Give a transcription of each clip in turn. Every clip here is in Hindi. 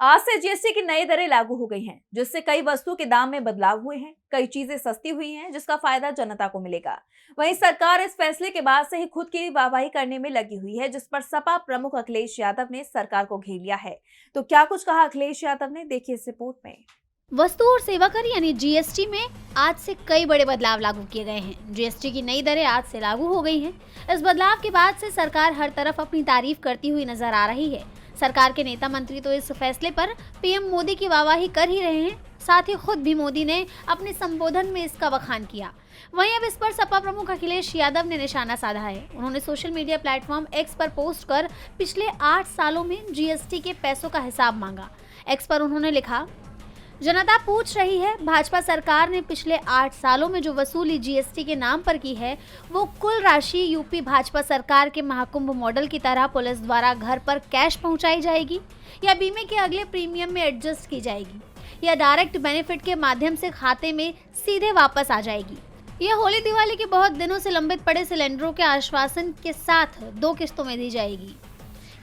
आज से जीएसटी की नई दरें लागू हो गई हैं, जिससे कई वस्तुओं के दाम में बदलाव हुए हैं। कई चीजें सस्ती हुई हैं, जिसका फायदा जनता को मिलेगा। वहीं सरकार इस फैसले के बाद से ही खुद की वाहवाही करने में लगी हुई है, जिस पर सपा प्रमुख अखिलेश यादव ने सरकार को घेर लिया है। तो क्या कुछ कहा अखिलेश यादव ने, देखिए इस रिपोर्ट में। वस्तु और सेवा कर यानी जीएसटी में आज से कई बड़े बदलाव लागू किए गए हैं। जीएसटी की नई दरें आज से लागू हो गई हैं। इस बदलाव के बाद से सरकार हर तरफ अपनी तारीफ करती हुई नजर आ रही है। सरकार के नेता मंत्री तो इस फैसले पर पीएम मोदी की वाहवाही कर ही रहे हैं। साथ ही खुद भी मोदी ने अपने संबोधन में इसका बखान किया। वहीं अब इस पर सपा प्रमुख अखिलेश यादव ने निशाना साधा है। उन्होंने सोशल मीडिया प्लेटफॉर्म एक्स पर पोस्ट कर पिछले 8 सालों में जीएसटी के पैसों का हिसाब मांगा। एक्स पर उन्होंने लिखा, जनता पूछ रही है, भाजपा सरकार ने पिछले 8 सालों में जो वसूली जीएसटी के नाम पर की है, वो कुल राशि यूपी भाजपा सरकार के महाकुंभ मॉडल की तरह पुलिस द्वारा घर पर कैश पहुंचाई जाएगी, या बीमे के अगले प्रीमियम में एडजस्ट की जाएगी, या डायरेक्ट बेनिफिट के माध्यम से खाते में सीधे वापस आ जाएगी। यह होली दिवाली के बहुत दिनों से लंबित पड़े सिलेंडरों के आश्वासन के साथ 2 किस्तों में दी जाएगी,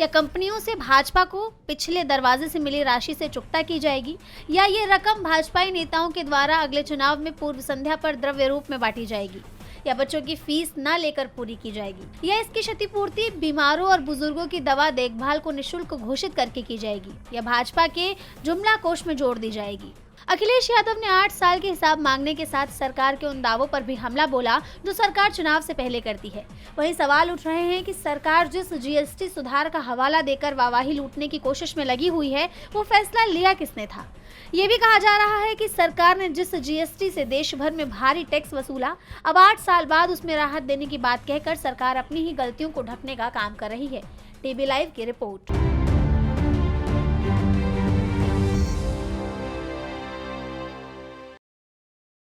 या कंपनियों से भाजपा को पिछले दरवाजे से मिली राशि से चुकता की जाएगी, या ये रकम भाजपाई नेताओं के द्वारा अगले चुनाव में पूर्व संध्या पर द्रव्य रूप में बांटी जाएगी, या बच्चों की फीस न लेकर पूरी की जाएगी, या इसकी क्षतिपूर्ति बीमारों और बुजुर्गों की दवा देखभाल को निःशुल्क घोषित करके की जाएगी, या भाजपा के जुमला कोष में जोड़ दी जाएगी। अखिलेश यादव ने 8 साल के हिसाब मांगने के साथ सरकार के उन दावों पर भी हमला बोला जो सरकार चुनाव से पहले करती है। वहीं सवाल उठ रहे हैं कि सरकार जिस जीएसटी सुधार का हवाला देकर वाहवाही लूटने की कोशिश में लगी हुई है, वो फैसला लिया किसने था। ये भी कहा जा रहा है कि सरकार ने जिस जीएसटी से देश भर में भारी टैक्स वसूला, अब 8 साल बाद उसमें राहत देने की बात कहकर सरकार अपनी ही गलतियों को ढकने का काम कर रही है। टीवी लाइव की रिपोर्ट।